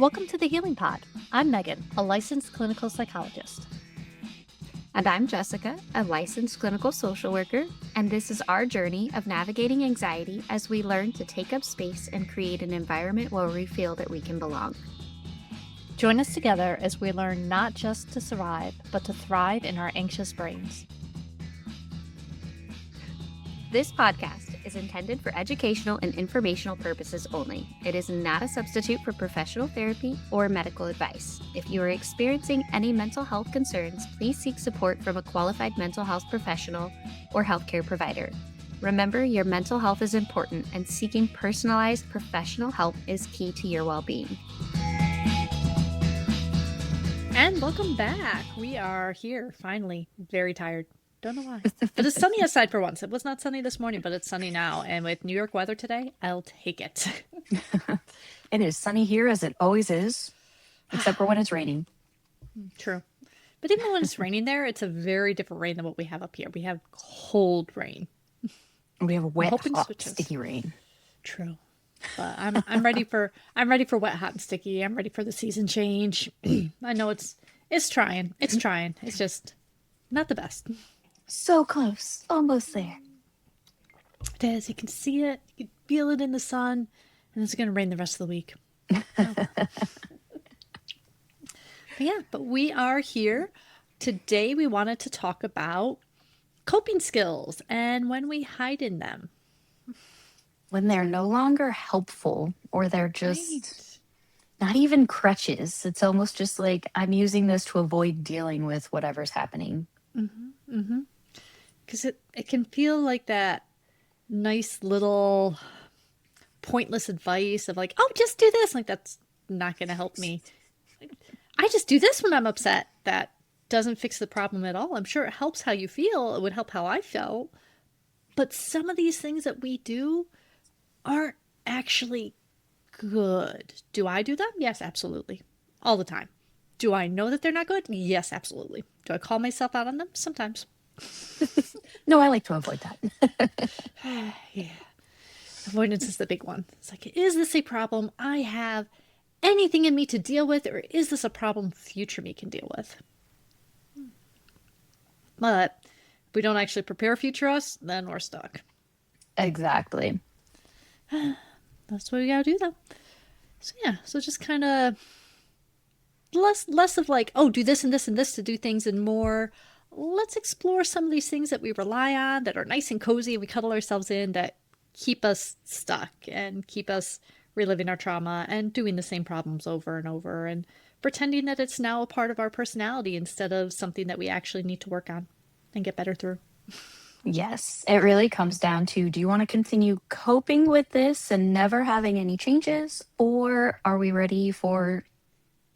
Welcome to the Healing Pod. I'm Megan, a licensed clinical psychologist. And I'm Jessica, a licensed clinical social worker, and this is our journey of navigating anxiety as we learn to take up space and create an environment where we feel that we can belong. Join us together as we learn not just to survive, but to thrive in our anxious brains. This podcast is intended for educational and informational purposes only. It is not a substitute for professional therapy or medical advice. If you are experiencing any mental health concerns, please seek support from a qualified mental health professional or healthcare provider. Remember, your mental health is important, and seeking personalized professional help is key to your well-being. And welcome back. We are here, finally. Very tired. Don't know why. But it's sunny outside for once. It was not sunny this morning, but it's sunny now. And with New York weather today, I'll take it. It is sunny here as it always is, except for when it's raining. True. But even when it's raining there, it's a very different rain than what we have up here. We have cold rain. We have wet, hot, sticky rain. True. But I'm ready for wet, hot, and sticky. I'm ready for the season change. I know it's trying. It's trying. It's just not the best. So close. Almost there. It is. You can see it. You can feel it in the sun. And it's going to rain the rest of the week. But we are here. Today we wanted to talk about coping skills and when we hide in them. When they're no longer helpful, or they're just not even crutches. It's almost just like, I'm using this to avoid dealing with whatever's happening. Because it can feel like that nice little pointless advice of like, oh, just do this. Like, that's not going to help me. I just do this when I'm upset. That doesn't fix the problem at all. I'm sure it helps how you feel. It would help how I felt. But some of these things that we do aren't actually good. Do I do them? Yes, absolutely. All the time. Do I know that they're not good? Yes, absolutely. Do I call myself out on them? Sometimes. No, I like to avoid that. Yeah. Avoidance is the big one. It's like, is this a problem I have anything in me to deal with, or is this a problem future me can deal with? But if we don't actually prepare future us, then we're stuck. Exactly. That's what we gotta do, though. So just kind of less of like, oh, do this and this and this to do things, and more, let's explore some of these things that we rely on that are nice and cozy and we cuddle ourselves in, that keep us stuck and keep us reliving our trauma and doing the same problems over and over and pretending that it's now a part of our personality instead of something that we actually need to work on and get better through. Yes, it really comes down to, do you want to continue coping with this and never having any changes? Or are we ready for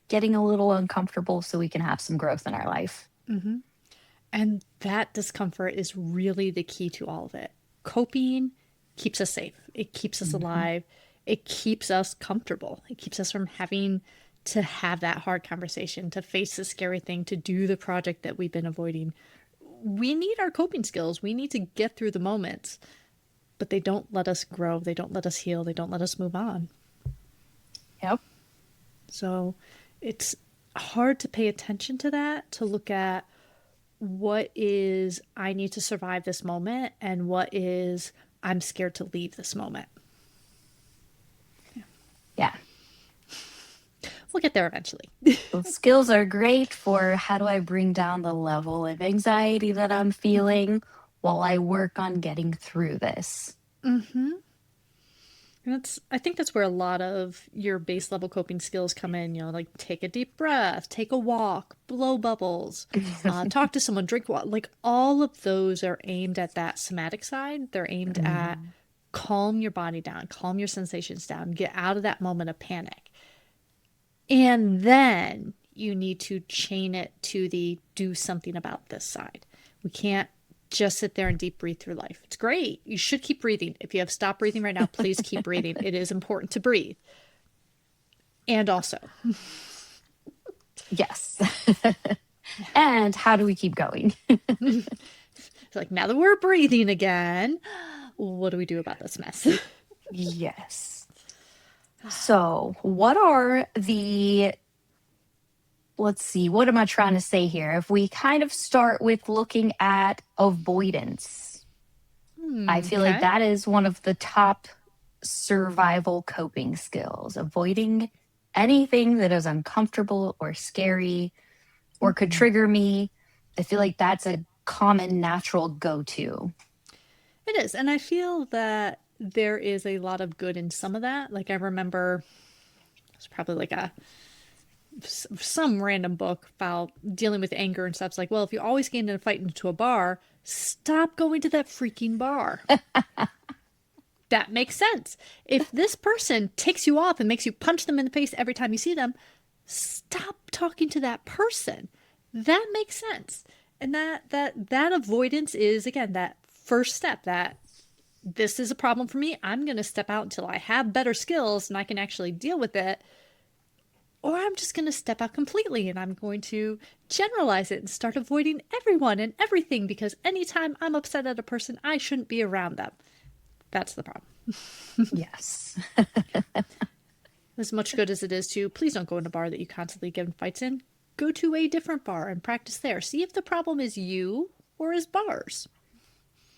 getting a little uncomfortable so we can have some growth in our life? Mm-hmm. And that discomfort is really the key to all of it. Coping keeps us safe. It keeps us alive. It keeps us comfortable. It keeps us from having to have that hard conversation, to face the scary thing, to do the project that we've been avoiding. We need our coping skills. We need to get through the moments, but they don't let us grow. They don't let us heal. They don't let us move on. Yep. So it's hard to pay attention to that, to look at what is I need to survive this moment and what is I'm scared to leave this moment. Yeah. We'll get there eventually. Those skills are great for, how do I bring down the level of anxiety that I'm feeling while I work on getting through this? Mm-hmm. And I think that's where a lot of your base level coping skills come in, like take a deep breath, take a walk, blow bubbles, talk to someone, drink water. Like, all of those are aimed at that somatic side. They're aimed at calm your body down, calm your sensations down, get out of that moment of panic. And then you need to chain it to the do something about this side. We can't just sit there and deep breathe through life. It's great. You should keep breathing. If you have stopped breathing right now, please keep breathing. It is important to breathe. And also. Yes. And how do we keep going? It's like, now that we're breathing again, what do we do about this mess? Yes. So, what are the, let's see, what am I trying to say here? If we kind of start with looking at avoidance, I feel like Okay. that is one of the top survival coping skills, avoiding anything that is uncomfortable or scary or could Mhm. trigger me. I feel like that's a common natural go to. It is. And I feel that there is a lot of good in some of that. Like I remember it's probably like a some random book about dealing with anger and stuff. It's like, well, if you always get in a fight into a bar, stop going to that freaking bar. That makes sense. If this person ticks you off and makes you punch them in the face every time you see them, stop talking to that person. That makes sense. And that avoidance is again that first step that this is a problem for me. I'm going to step out until I have better skills and I can actually deal with it. Or I'm just going to step out completely and I'm going to generalize it and start avoiding everyone and everything because anytime I'm upset at a person, I shouldn't be around them. That's the problem. Yes. As much good as it is to, please don't go in a bar that you constantly get in fights in. Go to a different bar and practice there. See if the problem is you or is bars.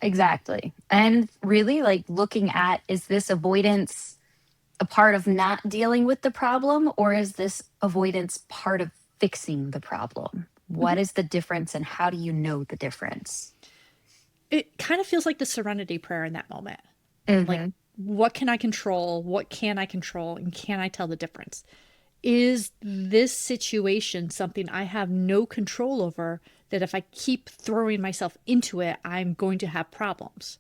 Exactly. And really, like looking at, is this avoidance a part of not dealing with the problem, or is this avoidance part of fixing the problem? What Mm-hmm. is the difference, and how do you know the difference? It kind of feels like the serenity prayer in that moment. Like, Hmm. what can I control? What can I control? And can I tell the difference? Is this situation something I have no control over that if I keep throwing myself into it, I'm going to have problems?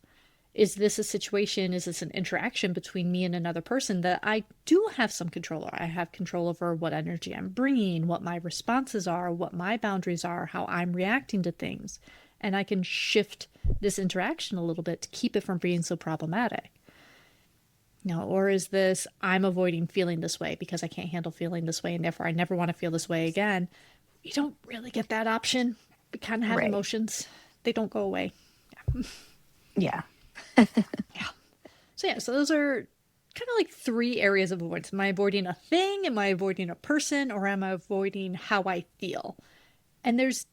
Is this a situation? Is this an interaction between me and another person that I do have some control over? I have control over what energy I'm bringing, what my responses are, what my boundaries are, how I'm reacting to things. And I can shift this interaction a little bit to keep it from being so problematic. No, or is this I'm avoiding feeling this way because I can't handle feeling this way and therefore I never want to feel this way again? You don't really get that option. We kind of have Right. emotions, they don't go away. Yeah. Yeah. So, yeah, so those are kind of like three areas of avoidance. Am I avoiding a thing? Am I avoiding a person? Or am I avoiding how I feel? And there's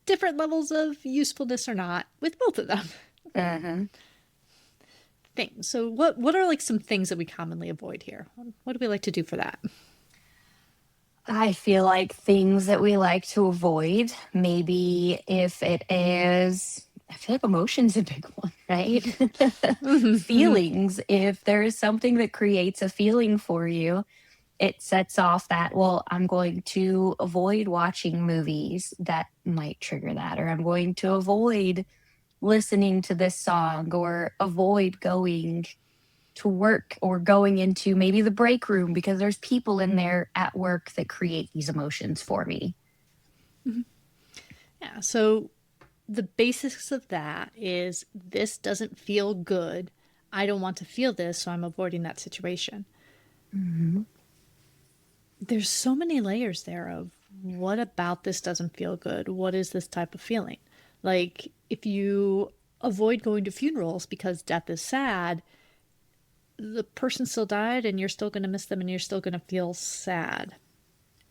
different levels of usefulness or not with both of them. Hmm. Things. So, what are like some things that we commonly avoid here? What do we like to do for that? I feel like things that we like to avoid, maybe if it is, I feel like emotion's a big one, right? Mm-hmm. Feelings. If there is something that creates a feeling for you, it sets off that, well, I'm going to avoid watching movies that might trigger that, or I'm going to avoid listening to this song, or avoid going to work or going into maybe the break room because there's people in there at work that create these emotions for me. Yeah. So the basics of that is this doesn't feel good. I don't want to feel this, so I'm avoiding that situation. Hmm. There's so many layers there of what about this doesn't feel good? What is this type of feeling? Like if you avoid going to funerals because death is sad, the person still died and you're still going to miss them and you're still going to feel sad.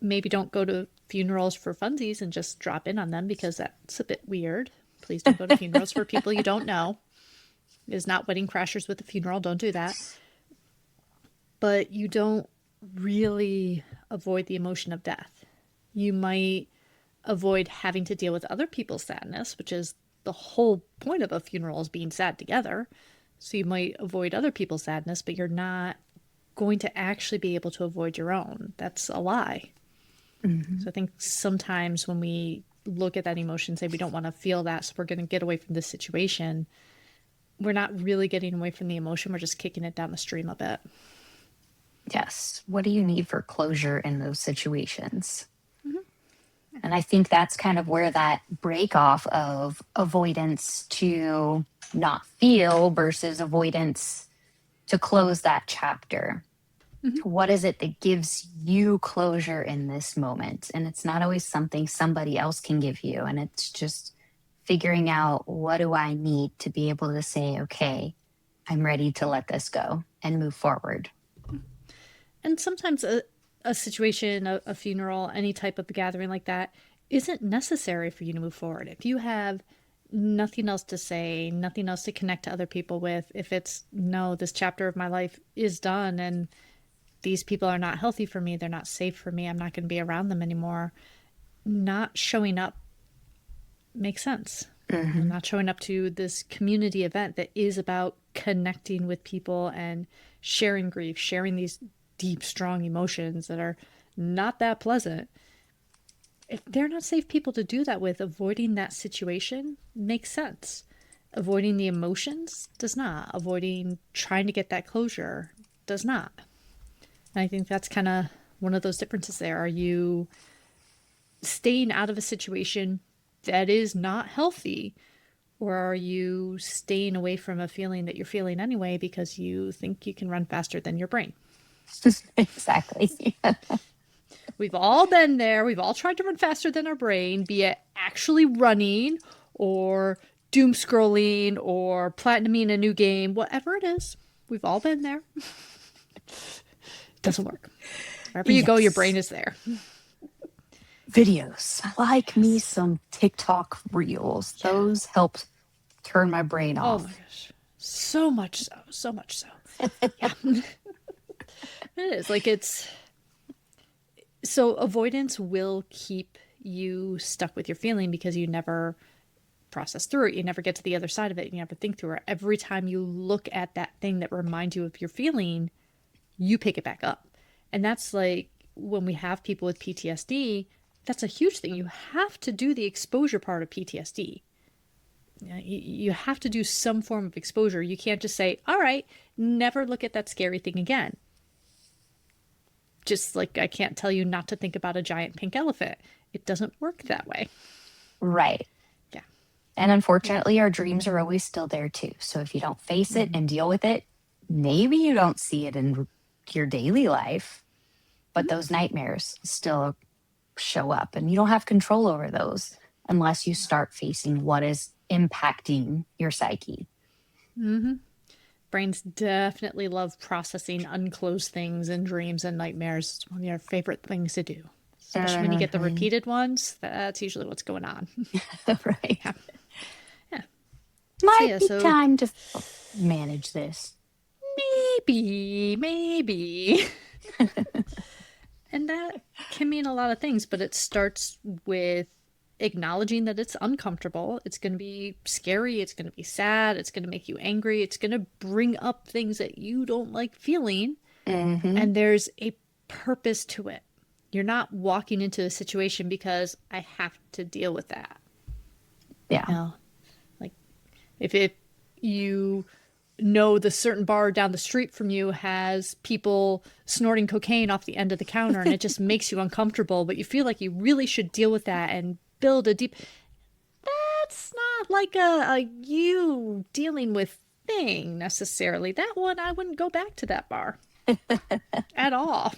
Maybe don't go to funerals for funsies and just drop in on them because that's a bit weird. Please don't go to funerals for people you don't know. It is not Wedding Crashers with a funeral. Don't do that. But you don't really avoid the emotion of death. You might avoid having to deal with other people's sadness, which is the whole point of a funeral is being sad together. So you might avoid other people's sadness, but you're not going to actually be able to avoid your own. That's a lie. Hmm. So I think sometimes when we look at that emotion, say we don't want to feel that, so we're going to get away from this situation, we're not really getting away from the emotion. We're just kicking it down the stream a bit. Yes. What do you need for closure in those situations? Mm-hmm. And I think that's kind of where that break off of avoidance to not feel versus avoidance to close that chapter. Mm-hmm. What is it that gives you closure in this moment? And it's not always something somebody else can give you. And it's just figuring out, what do I need to be able to say, okay, I'm ready to let this go and move forward. And sometimes a situation, a funeral, any type of gathering like that isn't necessary for you to move forward. If you have nothing else to say, nothing else to connect to other people with, if it's no, this chapter of my life is done and these people are not healthy for me, they're not safe for me, I'm not going to be around them anymore, not showing up makes sense. Not showing up to this community event that is about connecting with people and sharing grief, sharing these deep, strong emotions that are not that pleasant. If they're not safe people to do that with, avoiding that situation makes sense. Avoiding the emotions does not. Avoiding trying to get that closure does not. And I think that's kind of one of those differences there. Are you staying out of a situation that is not healthy, or are you staying away from a feeling that you're feeling anyway because you think you can run faster than your brain? Exactly. We've all been there. We've all tried to run faster than our brain, be it actually running or doom scrolling or platinuming a new game, whatever it is. We've all been there. It doesn't work. Wherever you go, your brain is there. Videos. I like me some TikTok reels. Those help turn my brain Oh off. my gosh. So much so. So much so. Yeah. It is. Like it's. So avoidance will keep you stuck with your feeling because you never process through it. You never get to the other side of it. You never think through it. Every time you look at that thing that reminds you of your feeling, you pick it back up. And that's like when we have people with PTSD, that's a huge thing. You have to do the exposure part of PTSD. You have to do some form of exposure. You can't just say, all right, never look at that scary thing again. Just like I can't tell you not to think about a giant pink elephant. It doesn't work that way. Right. Yeah. And unfortunately, our dreams are always still there too. So if you don't face it and deal with it, maybe you don't see it in your daily life, but those nightmares still show up and you don't have control over those unless you start facing what is impacting your psyche. Brains definitely love processing unclosed things in dreams and nightmares. It's one of your favorite things to do. Especially when you get the repeated ones, that's usually what's going on. Right. Yeah. Yeah. Might be time to manage this. Maybe. And that can mean a lot of things, but it starts with acknowledging that it's uncomfortable. It's going to be scary. It's going to be sad. It's going to make you angry. It's going to bring up things that you don't like feeling. And there's a purpose to it. You're not walking into a situation because I have to deal with that. Yeah. You know, like if you know the certain bar down the street from you has people snorting cocaine off the end of the counter and it just makes you uncomfortable, but you feel like you really should deal with that and build a deep... That's not like a you dealing with thing necessarily. That one, I wouldn't go back to that bar at all.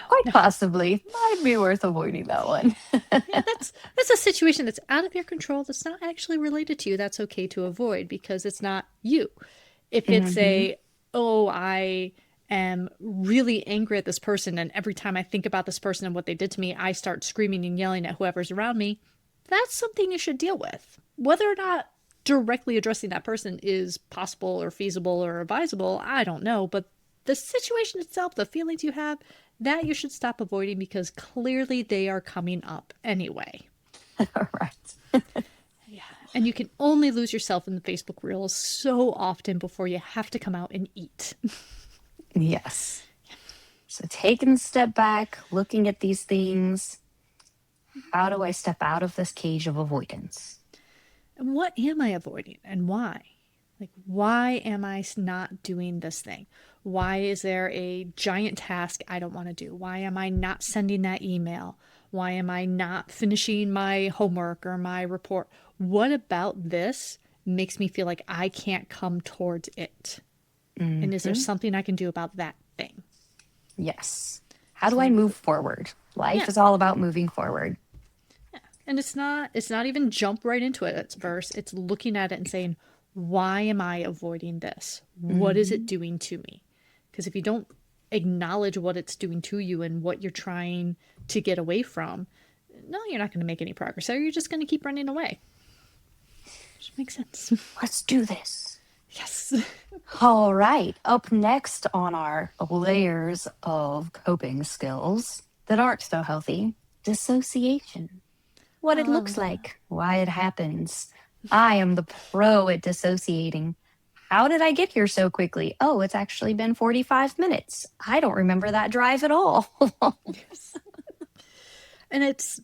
Quite possibly. Might be worth avoiding that one. Yeah, that's a situation that's out of your control, that's not actually related to you. That's okay to avoid because it's not you. If it's I am really angry at this person and every time I think about this person and what they did to me, I start screaming and yelling at whoever's around me, that's something you should deal with. Whether or not directly addressing that person is possible or feasible or advisable, I don't know. But the situation itself, the feelings you have, that you should stop avoiding because clearly they are coming up anyway. Right. Yeah. And you can only lose yourself in the Facebook Reels so often before you have to come out and eat. Yes. So taking a step back, looking at these things, how do I step out of this cage of avoidance? And what am I avoiding and why? Like, why am I not doing this thing? Why is there a giant task I don't want to do? Why am I not sending that email? Why am I not finishing my homework or my report? What about this makes me feel like I can't come towards it? And is there something I can do about that thing? Yes. How do I move forward? Life Yeah. is all about moving forward. And it's not even jump right into it at first. It's looking at it and saying, why am I avoiding this? What is it doing to me? Because if you don't acknowledge what it's doing to you and what you're trying to get away from, no, you're not going to make any progress there. You're just going to keep running away. Which makes sense. Let's do this. Yes. All right. Up next on our layers of coping skills that aren't so healthy, dissociation. What it looks like, why it happens. I am the pro at dissociating. How did I get here so quickly? Oh, it's actually been 45 minutes. I don't remember that drive at all. Yes. And it's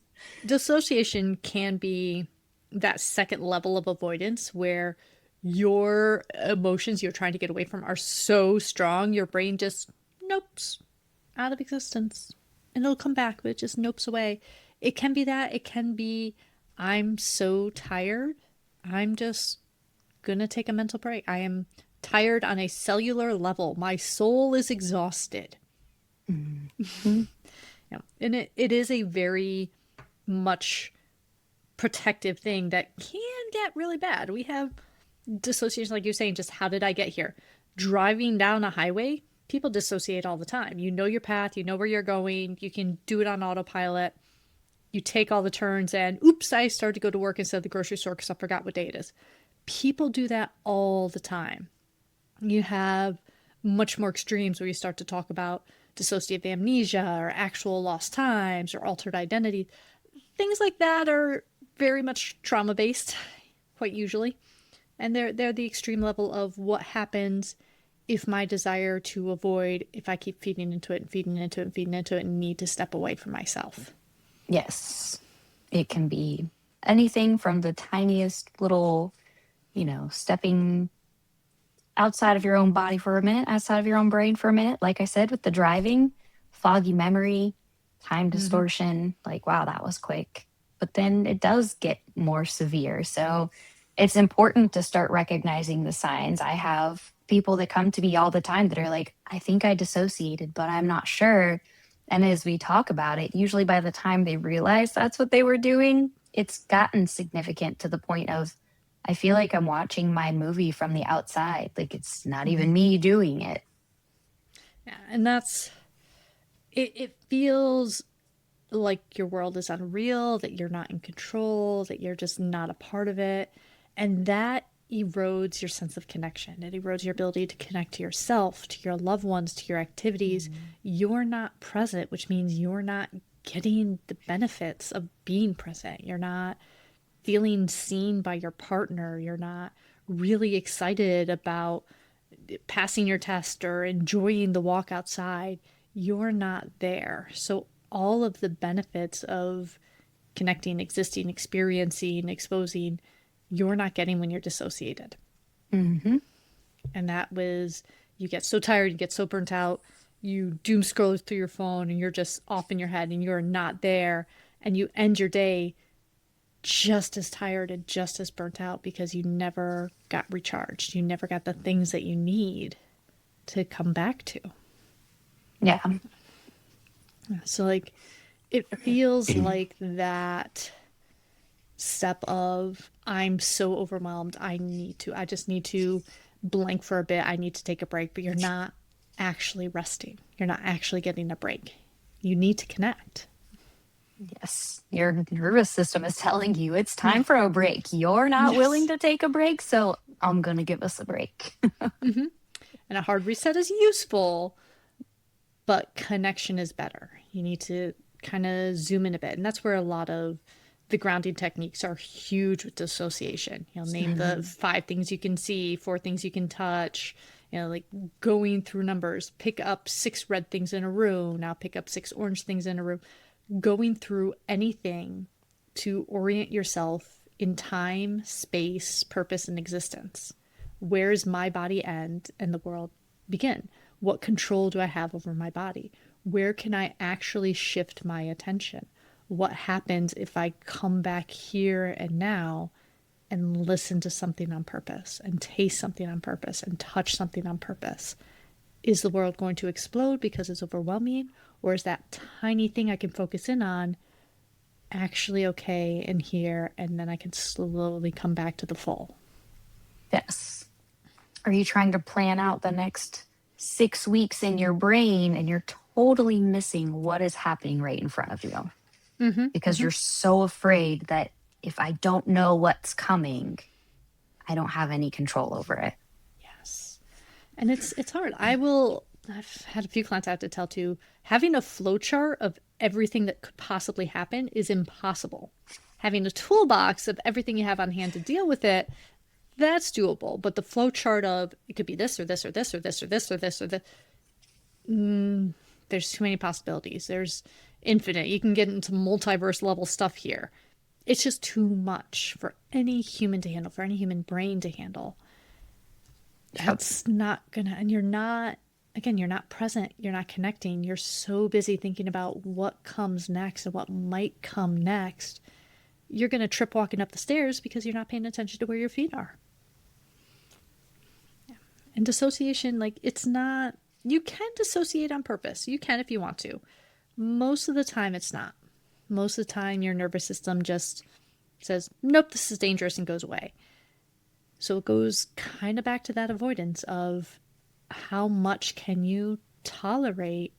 dissociation can be that second level of avoidance where your emotions you're trying to get away from are so strong, your brain just nopes out of existence. And it'll come back, but it just nopes away. It can be that. It can be, I'm so tired. I'm just gonna take a mental break. I am tired on a cellular level. My soul is exhausted. Mm-hmm. Yeah. And it is a very much protective thing that can get really bad. We have dissociation, like you're saying, just how did I get here? Driving down a highway, people dissociate all the time. You know your path, you know where you're going, you can do it on autopilot. You take all the turns and oops, I started to go to work instead of the grocery store because I forgot what day it is. People do that all the time. You have much more extremes where you start to talk about dissociative amnesia or actual lost times or altered identity. Things like that are very much trauma-based, quite usually. And they're the extreme level of what happens if my desire to avoid, if I keep feeding into it and feeding into it and feeding into it and need to step away from myself. Yes. It can be anything from the tiniest little, stepping outside of your own body for a minute, outside of your own brain for a minute. Like I said, with the driving, foggy memory, time distortion, like, wow, that was quick. But then it does get more severe. So it's important to start recognizing the signs. I have people that come to me all the time that are like, I think I dissociated, but I'm not sure. And as we talk about it, usually by the time they realize that's what they were doing, it's gotten significant to the point of, I feel like I'm watching my movie from the outside. Like it's not even me doing it. Yeah, and that's, it feels like your world is unreal, that you're not in control, that you're just not a part of it. And that erodes your sense of connection. It erodes your ability to connect to yourself, to your loved ones, to your activities. You're not present, which means you're not getting the benefits of being present. You're not feeling seen by your partner. You're not really excited about passing your test or enjoying the walk outside. You're not there. So all of the benefits of connecting, existing, experiencing, exposing, you're not getting when you're dissociated. Mm-hmm. And that was, you get so tired, you get so burnt out, you doom scroll through your phone and you're just off in your head and you're not there. And you end your day just as tired and just as burnt out because you never got recharged. You never got the things that you need to come back to. Yeah. So like, it feels like that step of, I'm so overwhelmed. I just need to blank for a bit. I need to take a break, but you're not actually resting. You're not actually getting a break. You need to connect. Yes. Your nervous system is telling you it's time for a break. You're not willing to take a break, so I'm going to give us a break. And a hard reset is useful, but connection is better. You need to kind of zoom in a bit. And that's where a lot of the grounding techniques are huge with dissociation. Name the 5 things you can see, 4 things you can touch, like going through numbers, pick up 6 red things in a row, now pick up 6 orange things in a row. Going through anything to orient yourself in time, space, purpose, and existence. Where is my body end and the world begin? What control do I have over my body? Where can I actually shift my attention? What happens if I come back here and now and listen to something on purpose and taste something on purpose and touch something on purpose? Is the world going to explode because it's overwhelming? Or is that tiny thing I can focus in on actually okay in here, and then I can slowly come back to the full? Yes. Are you trying to plan out the next 6 weeks in your brain and you're totally missing what is happening right in front of you Mm-hmm. because Mm-hmm. you're so afraid that if I don't know what's coming, I don't have any control over it. Yes. And it's hard. I've had a few clients I have to tell to, having a flow chart of everything that could possibly happen is impossible. Having a toolbox of everything you have on hand to deal with it, that's doable. But the flow chart of it could be this or this or this or this or this or this or this, there's too many possibilities. There's infinite. You can get into multiverse level stuff here. It's just too much for any human to handle, for any human brain to handle. That's not gonna, and you're not, again, you're not present, you're not connecting, you're so busy thinking about what comes next and what might come next. You're gonna trip walking up the stairs because you're not paying attention to where your feet are. And dissociation, like, it's not, you can dissociate on purpose. You can if you want to. Most of the time, it's not. Most of the time, your nervous system just says, nope, this is dangerous, and goes away. So it goes kind of back to that avoidance of how much can you tolerate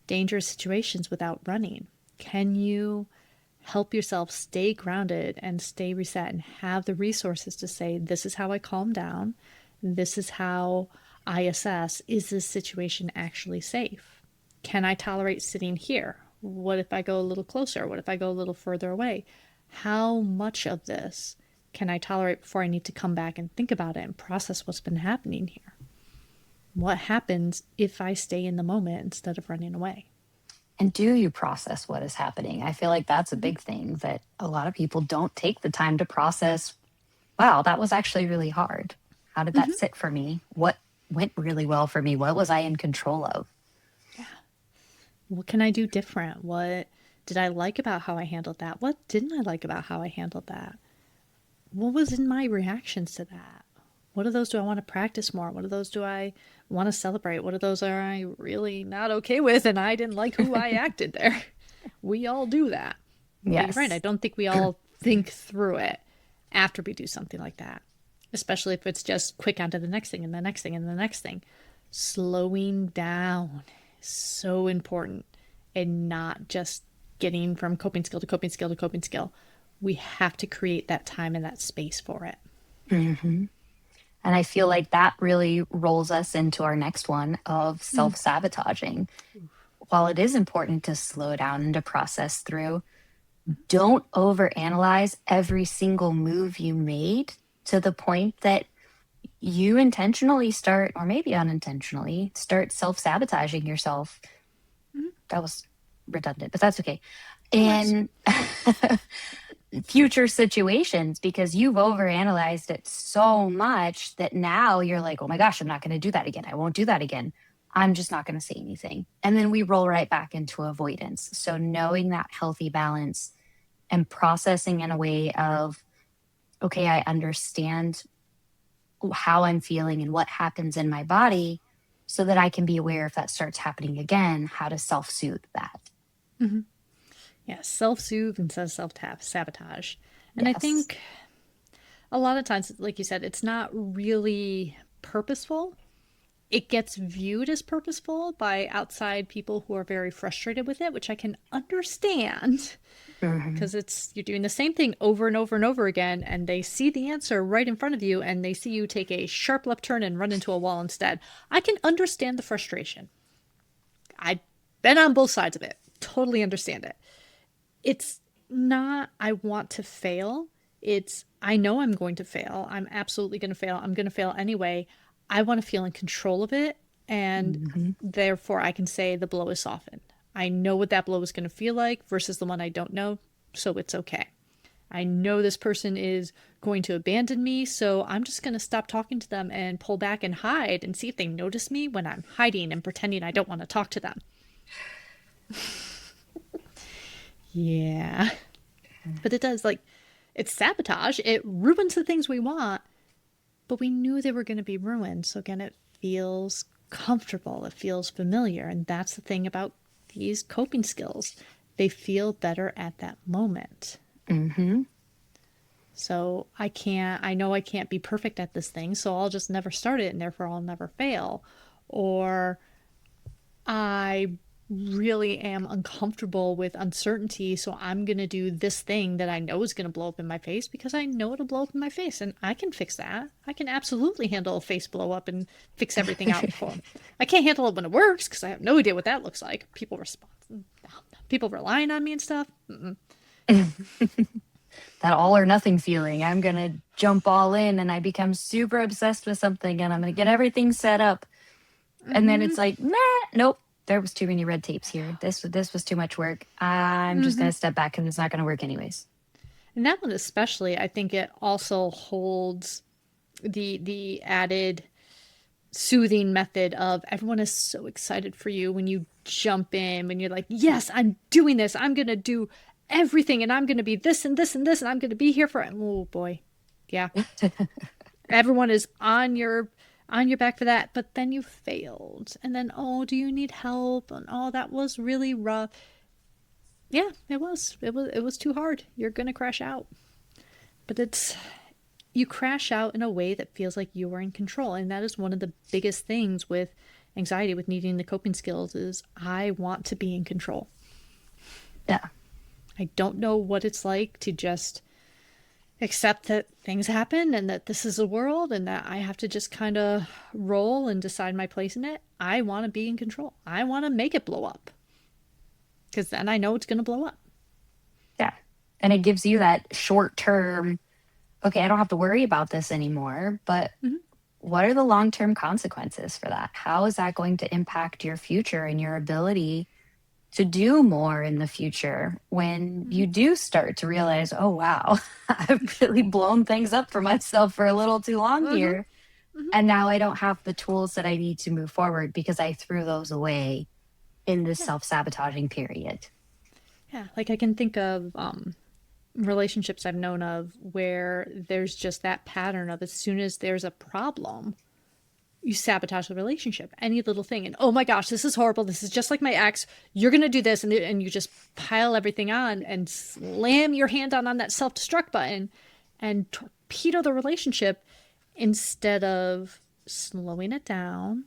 dangerous situations without running? Can you help yourself stay grounded and stay reset and have the resources to say, this is how I calm down. This is how I assess, is this situation actually safe? Can I tolerate sitting here? What if I go a little closer? What if I go a little further away? How much of this can I tolerate before I need to come back and think about it and process what's been happening here? What happens if I stay in the moment instead of running away? And do you process what is happening? I feel like that's a big thing that a lot of people don't take the time to process. Wow, that was actually really hard. How did that sit for me? What went really well for me? What was I in control of? Yeah. What can I do different? What did I like about how I handled that? What didn't I like about how I handled that? What was in my reactions to that? What of those do I want to practice more? What of those do I want to celebrate? What of those are I really not okay with? And I didn't like who I acted there. We all do that. But you're right. I Yes. don't think we all think through it after we do something like that, especially if it's just quick on to the next thing and the next thing and the next thing. Slowing down is so important, and not just getting from coping skill to coping skill to coping skill. We have to create that time and that space for it. And I feel like that really rolls us into our next one of self sabotaging. While it is important to slow down and to process through, don't overanalyze every single move you made to the point that you intentionally start, or maybe unintentionally, start self sabotaging yourself. That was redundant, but that's okay. In future situations, because you've overanalyzed it so much that now you're like, oh my gosh, I'm not going to do that again. I won't do that again. I'm just not going to say anything. And then we roll right back into avoidance. So knowing that healthy balance and processing in a way of, okay, I understand how I'm feeling and what happens in my body so that I can be aware if that starts happening again, how to self-soothe that. Yeah, self-soothe instead of self-sabotage. And I Yes. think a lot of times, like you said, it's not really purposeful. It gets viewed as purposeful by outside people who are very frustrated with it, which I can understand Mhm. because it's you're doing the same thing over and over and over again, and they see the answer right in front of you, and they see you take a sharp left turn and run into a wall instead. I can understand the frustration. I've been on both sides of it. Totally understand it. It's not I want to fail. It's I know I'm going to fail. I'm absolutely going to fail. I'm going to fail anyway. I want to feel in control of it, and Mhm. therefore I can say the blow is softened. I know what that blow is going to feel like versus the one I don't know, so it's okay. I know this person is going to abandon me, so I'm just going to stop talking to them and pull back and hide and see if they notice me when I'm hiding and pretending I don't want to talk to them. Yeah. But it does, like, it's sabotage. It ruins the things we want, but we knew they were going to be ruined. So again, it feels comfortable. It feels familiar. And that's the thing about these coping skills. They feel better at that moment. Mhm. So I know I can't be perfect at this thing. So I'll just never start it and therefore I'll never fail. or I really am uncomfortable with uncertainty, so I'm going to do this thing that I know is going to blow up in my face because I know it'll blow up in my face and I can fix that. I can absolutely handle a face blow up and fix everything out before. I can't handle it when it works because I have no idea what that looks like. People relying on me and stuff. Mm-mm. That all or nothing feeling. I'm going to jump all in and I become super obsessed with something and I'm going to get everything set up. And then it's like, nah, nope. There was too many red tapes here. This was too much work. I'm just going to step back because it's not going to work anyways. And that one especially, I think it also holds the added soothing method of everyone is so excited for you when you jump in, when you're like, yes, I'm doing this. I'm going to do everything and I'm going to be this and this and this and I'm going to be here for it. Oh boy. Yeah. Everyone is on your back for that, but then you failed. And then, oh, do you need help? And oh, that was really rough. Yeah, it was. It was too hard. You're going to crash out. But you crash out in a way that feels like you are in control. And that is one of the biggest things with anxiety, with needing the coping skills, is I want to be in control. Yeah. I don't know what it's like to just accept that things happen and that this is a world and that I have to just kind of roll and decide my place in it. I want to be in control. I want to make it blow up because then I know it's going to blow up. Yeah. And it gives you that short term, okay, I don't have to worry about this anymore. But what are the long term consequences for that? How is that going to impact your future and your ability to do more in the future when you do start to realize, oh, wow, I've really blown things up for myself for a little too long here. And now I don't have the tools that I need to move forward because I threw those away in this self-sabotaging period. Yeah, like I can think of relationships I've known of where there's just that pattern of as soon as there's a problem, you sabotage the relationship. Any little thing. And oh my gosh, this is horrible. This is just like my ex. You're going to do this. And you just pile everything on and slam your hand on that self-destruct button and torpedo the relationship instead of slowing it down,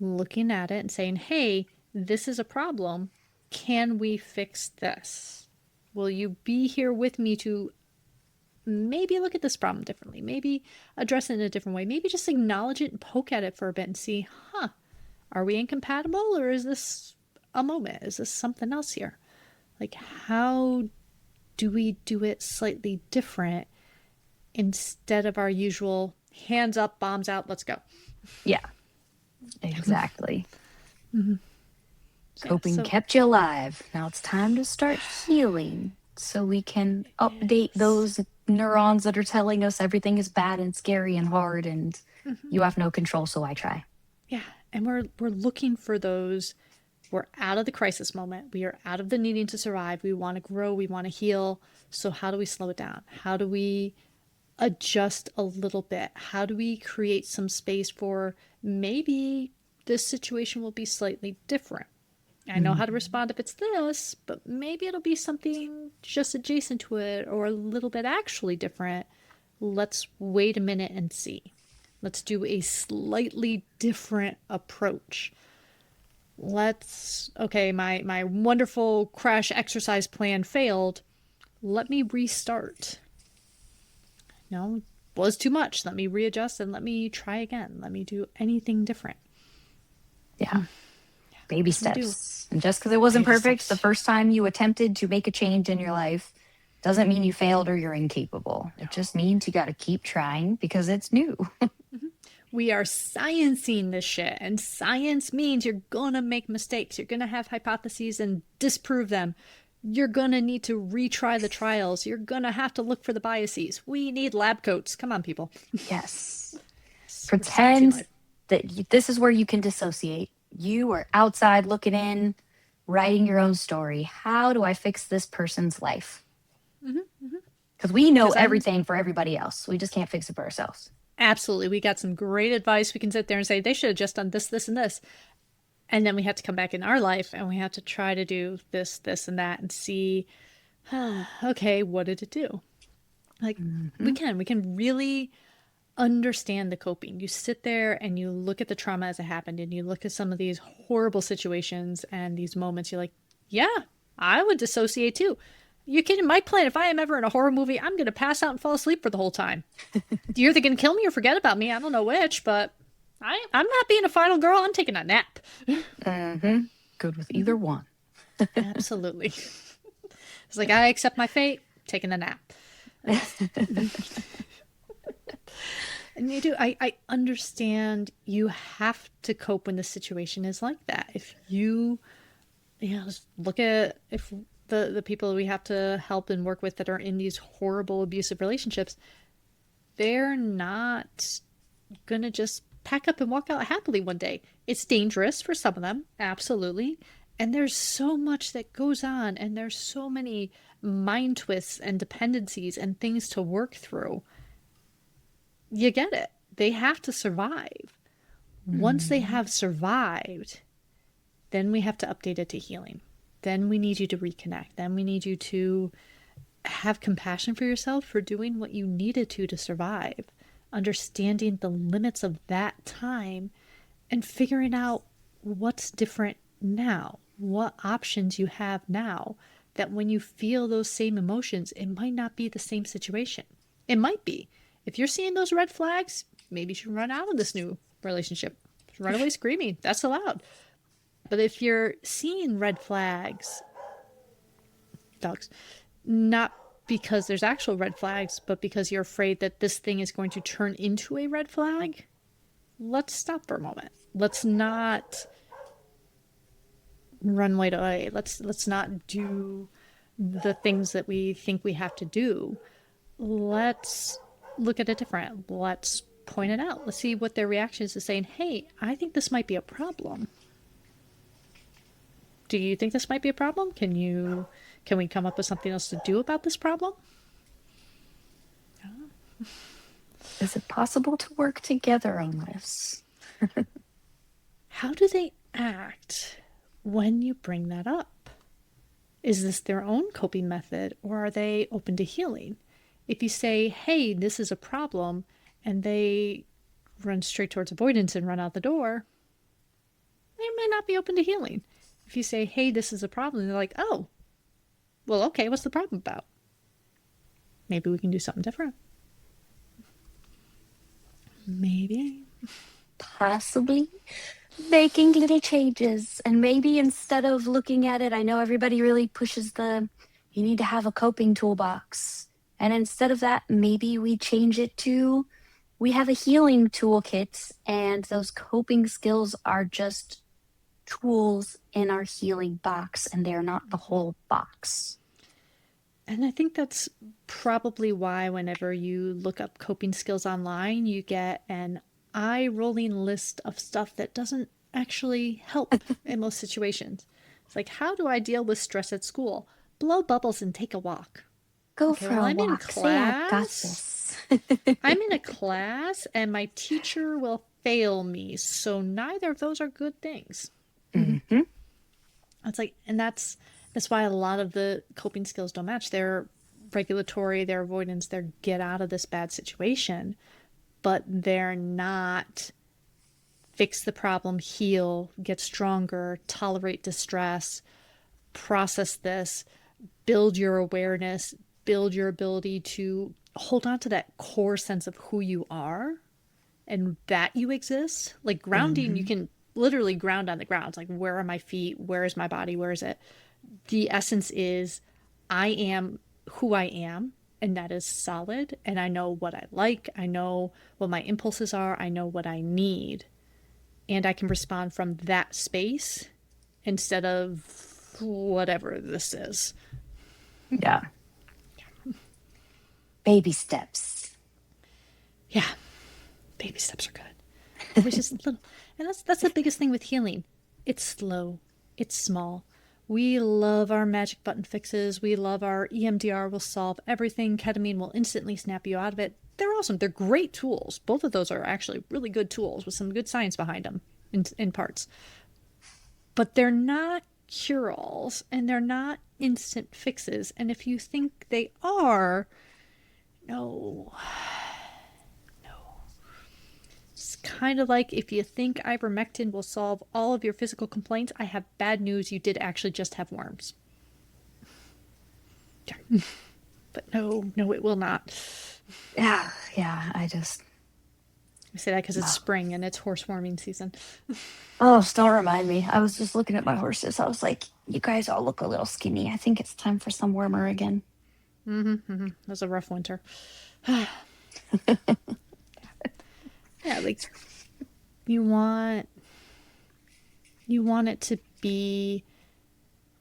looking at it and saying, hey, this is a problem. Can we fix this? Will you be here with me to maybe look at this problem differently, maybe address it in a different way, maybe just acknowledge it and poke at it for a bit and see, are we incompatible or is this a moment? Is this something else here? Like, how do we do it slightly different instead of our usual hands up, bombs out, let's go? Yeah, exactly. Coping kept you alive. Now it's time to start healing so we can update those neurons that are telling us everything is bad and scary and hard and you have no control, so I try. Yeah, and we're looking for those. We're out of the crisis moment. We are out of the needing to survive. We want to grow. We want to heal. So how do we slow it down? How do we adjust a little bit? How do we create some space for maybe this situation will be slightly different? I know how to respond if it's this, but maybe it'll be something just adjacent to it or a little bit actually different. Let's wait a minute and see. Let's do a slightly different approach. Okay, my wonderful crash exercise plan failed. Let me restart. No, was too much. Let me readjust and let me try again. Let me do anything different. Yeah. Baby steps. And just because it wasn't perfect the first time you attempted to make a change in your life doesn't mean you failed or you're incapable. It just means you got to keep trying because it's new. We are sciencing this shit, and science means you're gonna make mistakes. You're gonna have hypotheses and disprove them. You're gonna need to retry the trials. You're gonna have to look for the biases. We need lab coats. Come on, people. Yes. Pretend that this is where you can dissociate. You are outside looking in, writing your own story. How do I fix this person's life? Because we know everything for everybody else. We just can't fix it for ourselves. Absolutely. We got some great advice. We can sit there and say, they should have just done this, this, and this. And then we have to come back in our life and we have to try to do this, this, and that and see, okay, what did it do? Like, we can really understand the coping. You sit there and you look at the trauma as it happened, and you look at some of these horrible situations and these moments. You're like, yeah, I would dissociate too. You kidding? My plan, if I am ever in a horror movie, I'm going to pass out and fall asleep for the whole time. You're either going to kill me or forget about me. I don't know which, but I'm not being a final girl. I'm taking a nap. Mm-hmm. Good with either one. Absolutely. It's like, I accept my fate, taking a nap. And you do. I understand you have to cope when the situation is like that. If you, just look at if the people we have to help and work with that are in these horrible abusive relationships, they're not gonna just pack up and walk out happily one day. It's dangerous for some of them, absolutely. And there's so much that goes on, and there's so many mind twists and dependencies and things to work through. You get it. They have to survive. Once they have survived, then we have to update it to healing. Then we need you to reconnect. Then we need you to have compassion for yourself for doing what you needed to survive, understanding the limits of that time and figuring out what's different now, what options you have now, that when you feel those same emotions, it might not be the same situation. It might be. If you're seeing those red flags, maybe you should run out of this new relationship. Run away screaming. That's allowed. But if you're seeing red flags, dogs, not because there's actual red flags, but because you're afraid that this thing is going to turn into a red flag, let's stop for a moment. Let's not run right away. Let's not do the things that we think we have to do. Let's look at it different. Let's point it out. Let's see what their reaction is to saying, hey, I think this might be a problem. Do you think this might be a problem? Can we come up with something else to do about this problem? Is it possible to work together on this? How do they act when you bring that up? Is this their own coping method, or are they open to healing? If you say, hey, this is a problem, and they run straight towards avoidance and run out the door, they might not be open to healing. If you say, hey, this is a problem, they're like, oh, well, okay, what's the problem about? Maybe we can do something different. Maybe. Possibly making little changes. And maybe instead of looking at it, I know everybody really pushes you need to have a coping toolbox. And instead of that, maybe we change it to, we have a healing toolkit, and those coping skills are just tools in our healing box, and they're not the whole box. And I think that's probably why whenever you look up coping skills online, you get an eye-rolling list of stuff that doesn't actually help in most situations. It's like, how do I deal with stress at school? Blow bubbles and take a walk. Go for a I'm walk. in Say, I got class. this. I'm in a class and my teacher will fail me. So neither of those are good things. Mm-hmm. It's like, and that's why a lot of the coping skills don't match. They're regulatory, they're avoidance, they're get out of this bad situation, but they're not fix the problem, heal, get stronger, tolerate distress, process this, build your awareness, build your ability to hold on to that core sense of who you are and that you exist. Like grounding, you can literally ground on the ground. It's like, where are my feet? Where is my body? Where is it? The essence is, I am who I am, and that is solid. And I know what I like. I know what my impulses are. I know what I need. And I can respond from that space instead of whatever this is. Yeah. Baby steps. Yeah. Baby steps are good. It was just little. And that's the biggest thing with healing. It's slow. It's small. We love our magic button fixes. We love our EMDR will solve everything. Ketamine will instantly snap you out of it. They're awesome. They're great tools. Both of those are actually really good tools with some good science behind them in parts. But they're not cure-alls, and they're not instant fixes. And if you think they are, no. It's kind of like if you think ivermectin will solve all of your physical complaints, I have bad news. You did actually just have worms. Yeah. But no, it will not. Yeah, I say that because it's spring and it's horse warming season. Oh, don't remind me. I was just looking at my horses. I was like, you guys all look a little skinny. I think it's time for some warmer again. It was a rough winter. Yeah, like you want it to be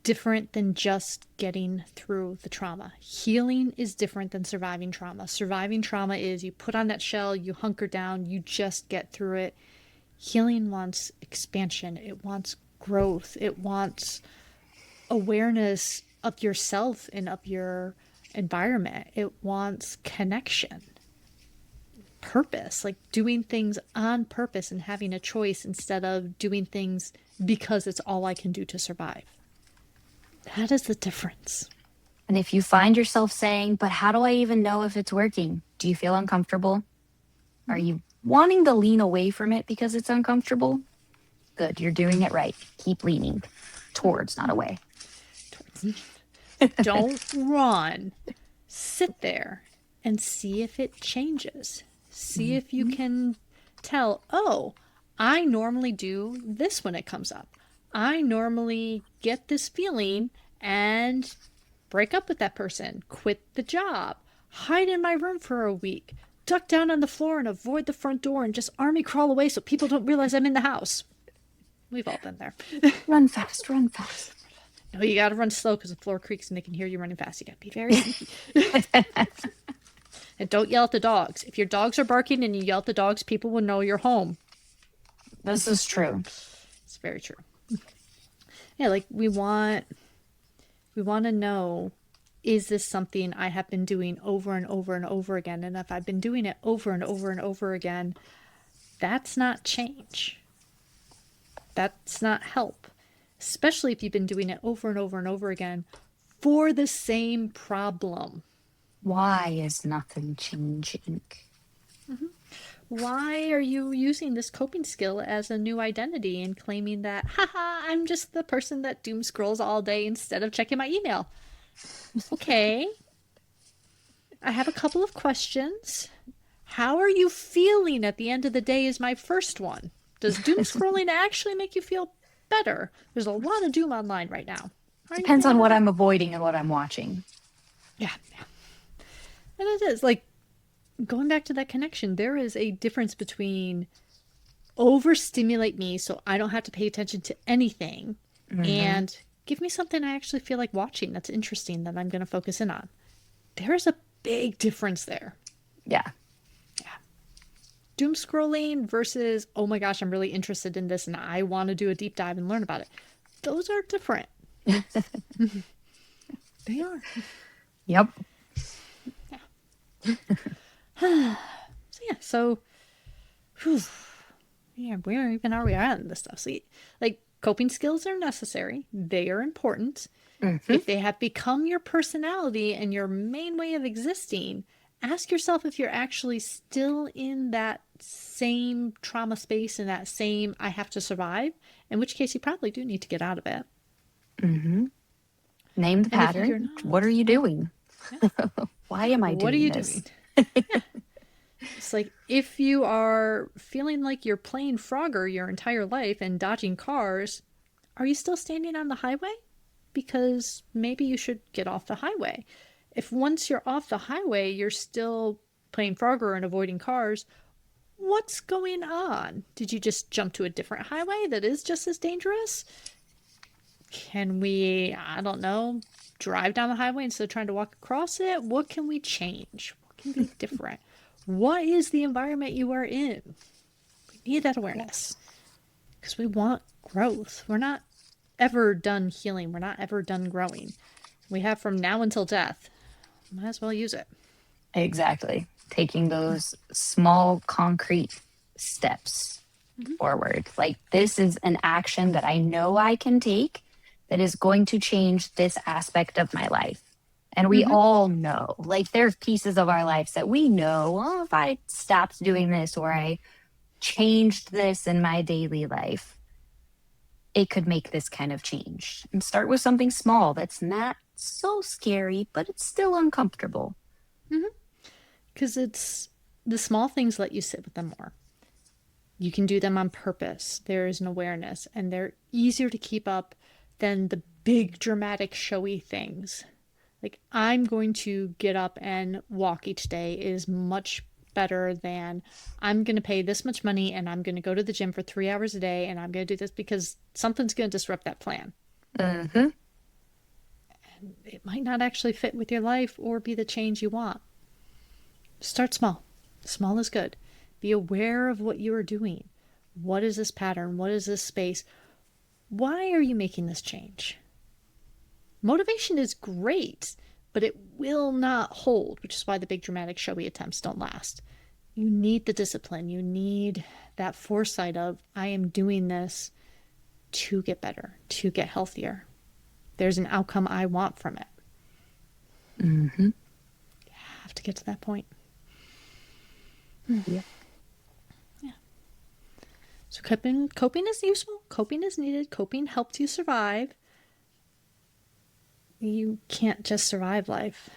different than just getting through the trauma. Healing is different than surviving trauma. Surviving trauma is you put on that shell, you hunker down, you just get through it. Healing wants expansion. It wants growth. It wants awareness of yourself and of your environment. It wants connection, purpose, like doing things on purpose and having a choice instead of doing things because it's all I can do to survive. That is the difference. And if you find yourself saying, but how do I even know if it's working? Do you feel uncomfortable? Are you wanting to lean away from it because it's uncomfortable? Good, you're doing it right. Keep leaning towards, not away. Don't run. Sit there and see if it changes. See if you can tell, oh, I normally do this when it comes up. I normally get this feeling and break up with that person, quit the job, hide in my room for a week, duck down on the floor and avoid the front door and just army crawl away so people don't realize I'm in the house. We've all been there. Run fast, run fast. No, you gotta run slow because the floor creaks and they can hear you running fast. You gotta be very sneaky. And don't yell at the dogs. If your dogs are barking and you yell at the dogs, people will know you're home. This is true. It's very true. Yeah, like we want to know, is this something I have been doing over and over and over again? And if I've been doing it over and over and over again, that's not change. That's not help. Especially if you've been doing it over and over and over again for the same problem. Why is nothing changing? Why are you using this coping skill as a new identity and claiming that, haha, I'm just the person that doom scrolls all day instead of checking my email? Okay. I have a couple of questions. How are you feeling at the end of the day is my first one. Does doom scrolling actually make you feel better? There's a lot of doom online right now. Depends on what I'm avoiding and what I'm watching. Yeah. And it is like, going back to that connection, there is a difference between overstimulate me so I don't have to pay attention to anything and give me something I actually feel like watching that's interesting that I'm going to focus in on. There is a big difference there. Yeah. Doom scrolling versus, oh my gosh, I'm really interested in this and I want to do a deep dive and learn about it. Those are different. They are. Yep. So where even are we at in this stuff? So, like, coping skills are necessary. They are important. If they have become your personality and your main way of existing, ask yourself if you're actually still in that same trauma space and that same I have to survive, in which case you probably do need to get out of it. Name the pattern. What are you doing? Yeah. Why am I doing this? What are you doing? It's like if you are feeling like you're playing Frogger your entire life and dodging cars, are you still standing on the highway? Because maybe you should get off the highway. If once you're off the highway, you're still playing Frogger and avoiding cars, what's going on? Did you just jump to a different highway that is just as dangerous? Can we, I don't know, drive down the highway instead of trying to walk across it? What can we change? What can be different? What is the environment you are in? We need that awareness because we want growth. We're not ever done healing. We're not ever done growing. We have from now until death. Might as well use it. Exactly. Taking those small concrete steps forward. Like, this is an action that I know I can take that is going to change this aspect of my life. And we all know, like, there's pieces of our lives that we know, if I stopped doing this or I changed this in my daily life, it could make this kind of change. And start with something small that's not so scary, but it's still uncomfortable. Because it's the small things let you sit with them more. You can do them on purpose. There is an awareness, and they're easier to keep up than the big, dramatic, showy things. Like, I'm going to get up and walk each day is much better than I'm going to pay this much money and I'm going to go to the gym for 3 hours a day and I'm going to do this because something's going to disrupt that plan. Mm-hmm. And it might not actually fit with your life or be the change you want. Start small. Small is good. Be aware of what you are doing. What is this pattern? What is this space? Why are you making this change? Motivation is great, but it will not hold, which is why the big dramatic showy attempts don't last. You need the discipline. You need that foresight of, I am doing this to get better, to get healthier. There's an outcome I want from it. Mm-hmm. You have to get to that point. Yeah. So coping is useful. Coping is needed. Coping helps you survive. You can't just survive life.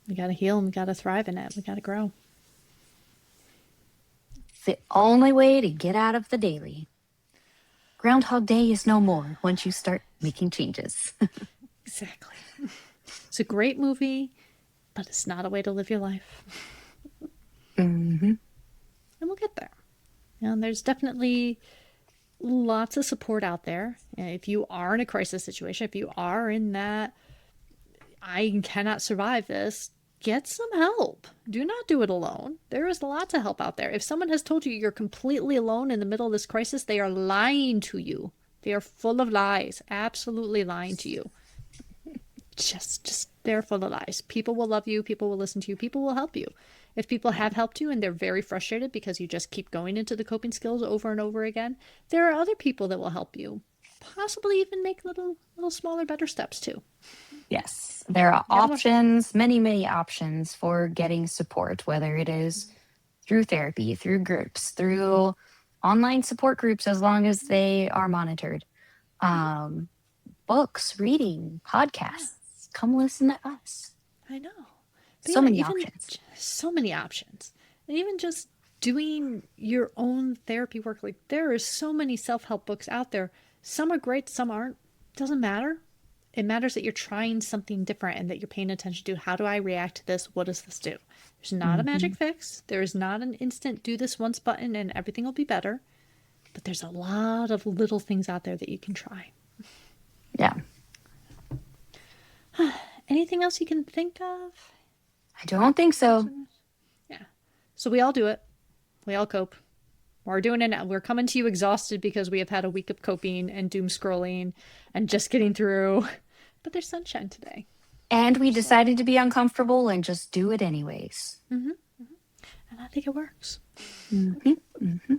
We got to heal and we got to thrive in it. We got to grow. It's the only way to get out of the daily. Groundhog Day is no more once you start making changes. Exactly. It's a great movie, but it's not a way to live your life. Mm-hmm. And we'll get there. And there's definitely lots of support out there. If you are in a crisis situation, if you are in that, I cannot survive this, get some help. Do not do it alone. There is lots of help out there. If someone has told you you're completely alone in the middle of this crisis, they are lying to you. They are full of lies, absolutely lying to you. Just they're full of lies. People will love you. People will listen to you. People will help you. If people have helped you and they're very frustrated because you just keep going into the coping skills over and over again, there are other people that will help you. Possibly even make little smaller, better steps too. Yes, there are options, many options for getting support, whether it is through therapy, through groups, through online support groups, as long as they are monitored. Books, reading, podcasts. Come listen to us. I know. So many options. So many options. And even just doing your own therapy work. Like, there are so many self-help books out there. Some are great, some aren't. Doesn't matter. It matters that you're trying something different and that you're paying attention to, how do I react to this? What does this do? There's not a magic fix. There is not an instant do this once button and everything will be better. But there's a lot of little things out there that you can try. Yeah. Anything else you can think of? I don't think so. Yeah. So we all do it. We all cope. We're doing it now. We're coming to you exhausted because we have had a week of coping and doom scrolling and just getting through. But there's sunshine today. And we decided to be uncomfortable and just do it anyways. And I think it works. Mm-hmm. Mm-hmm.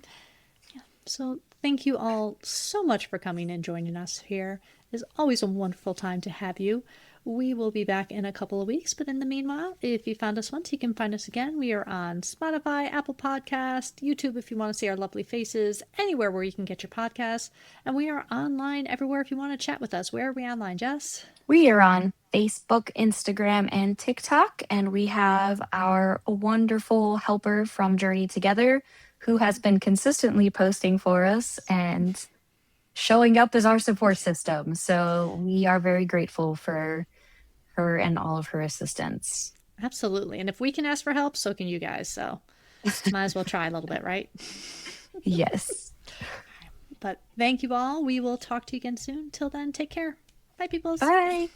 Yeah. So thank you all so much for coming and joining us here. It's always a wonderful time to have you. We will be back in a couple of weeks, but in the meanwhile, if you found us once, you can find us again. We are on Spotify, Apple Podcast, YouTube if you want to see our lovely faces, anywhere where you can get your podcasts. And we are online everywhere if you want to chat with us. Where are we online, Jess? We are on Facebook, Instagram, and TikTok, and we have our wonderful helper from Journey Together who has been consistently posting for us and showing up as our support system. So we are very grateful for her and all of her assistants. Absolutely. And if we can ask for help, so can you guys. So might as well try a little bit, right? Yes. But thank you all. We will talk to you again soon. Till then, take care. Bye, peoples. Bye.